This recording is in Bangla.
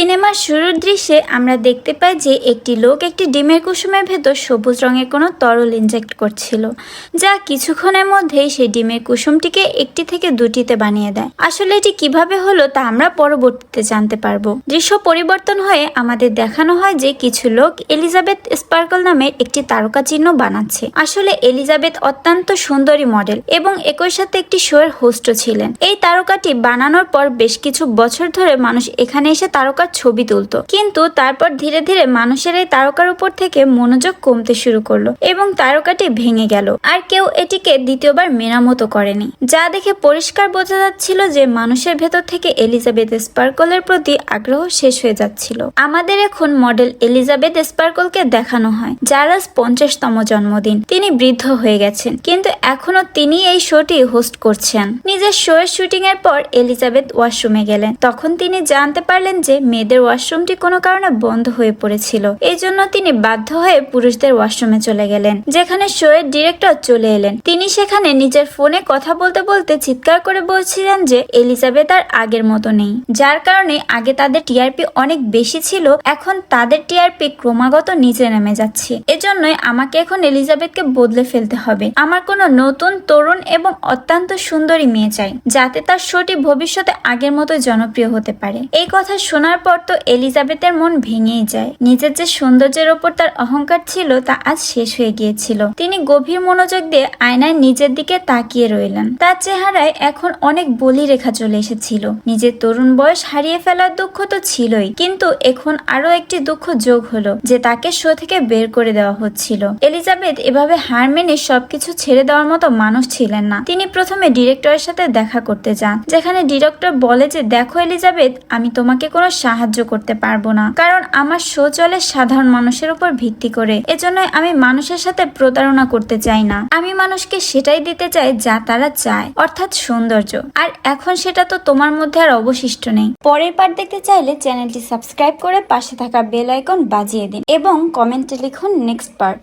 সিনেমার শুরুর দৃশ্যে আমরা দেখতে পাই যে একটি লোক একটি ডিমের কুসুমের ভেতর সবুজ রঙের কোনো তরল ইনজেক্ট করছিল, যা কিছুক্ষণের মধ্যেই সেই ডিমের কুসুমটিকে একটি থেকে দুটিতে বানিয়ে দেয়। আসলে এটি কিভাবে হলো তা আমরা পরবর্তীতে জানতে পারবো। দৃশ্য পরিবর্তন হয়ে আমাদের দেখানো হয় যে কিছু লোক এলিজাবেথ স্পার্কল নামের একটি তারকা চিহ্ন বানাচ্ছে। আসলে এলিজাবেথ অত্যন্ত সুন্দরী মডেল এবং একই সাথে একটি শো এর হোস্টও ছিলেন। এই তারকাটি বানানোর পর বেশ কিছু বছর ধরে মানুষ এখানে এসে তারকার ছবি তুলতো, কিন্তু তারপর ধীরে ধীরে মানুষের এই তারকার উপর থেকে মনোযোগ কমতে শুরু করলো এবং তারকাটি ভেঙে গেল, আর কেউ এটিকে দ্বিতীয়বার মেরামতো করেনি, যা দেখে পরিষ্কার বোঝা যাচ্ছিল যে মানুষের ভেতর থেকে এলিজাবেথ স্পার্কলের প্রতি আগ্রহ শেষ হয়ে যাচ্ছিল। আমাদের এখন মডেল এলিজাবেথ স্পার্কলকে দেখানো হয়, যার আজ 50তম জন্মদিন। তিনি বৃদ্ধ হয়ে গেছেন, কিন্তু এখনো তিনি এই শোটি হোস্ট করছেন। নিজের শো এর শুটিং এর পর এলিজাবেথ ওয়াশরুমে গেলেন। তখন তিনি জানতে পারলেন যে মেয়েদের ওয়াশরুমটি কোনো কারণে বন্ধ হয়ে পড়েছিল। এই জন্য তিনি বাধ্য হয়ে পুরুষদের ওয়াশরুমে চলে গেলেন, যেখানে শো এর ডিরেক্টর চলে এলেন। তিনি সেখানে নিজের ফোনে কথা বলতে বলতে চিৎকার করে বলছিলেন যে এলিজাবেথ আর আগের মতো নেই, যার কারণে আগে তাদের টিআরপি অনেক বেশি ছিল, এখন তাদের টিআরপি ক্রমাগত নিচে নেমে যাচ্ছে। এজন্যই আমাকে এখন এলিজাবেথকে বদলে ফেলতে হবে। আমার কোনো নতুন, তরুণ এবং অত্যন্ত সুন্দরী মেয়ে চাই, যাতে তার শোটি ভবিষ্যতে আগের মতো জনপ্রিয় হতে পারে। এই কথা শোনার পর তো এলিজাবেথের মন ভেঙেই যায়। নিজের যে সৌন্দর্যের ওপর তার অহংকার ছিল তা আজ শেষ হয়ে গিয়েছিল। তিনি গভীর মনোযোগ দিয়ে আয়নায় নিজের দিকে তাকিয়ে রইলেন। তার চেহারায় এখন অনেক বলি রেখা চলে এসেছিল। নিজের তরুণ বয়স হারিয়ে ফেলার দুঃখ তো ছিলই, কিন্তু এখন আরো একটি দুঃখ যোগ হলো যে তাকে শো থেকে বের করে দেওয়া হচ্ছিল। এলিজাবেথ এভাবে হার মেনে সবকিছু ছেড়ে দেওয়ার মতো মানুষ ছিলেন না। তিনি প্রথমে ডিরেক্টরের সাথে দেখা করতে যান, যেখানে ডিরেক্টর বলে যে দেখো এলিজাবেথ, আমি তোমাকে কোনো সাহায্য করতে পারবো না, কারণ আমার শো চলে সাধারণ মানুষের উপর ভিত্তি করে। এজন্য আমি মানুষের সাথে প্রতারণা করতে চাই না। আমি মানুষকে সেটাই দিতে চাই যা তারা চায়, অর্থাৎ সৌন্দর্য। আর এখন সেটা তো তোমার মধ্যে আর অবশিষ্ট নেই। পরের পার্ট দেখতে চাইলে চ্যানেলটি সাবস্ক্রাইব করে পাশে থাকা বেল আইকন বাজিয়ে দিন এবং কমেন্টে লিখুন নেক্সট পার্ট।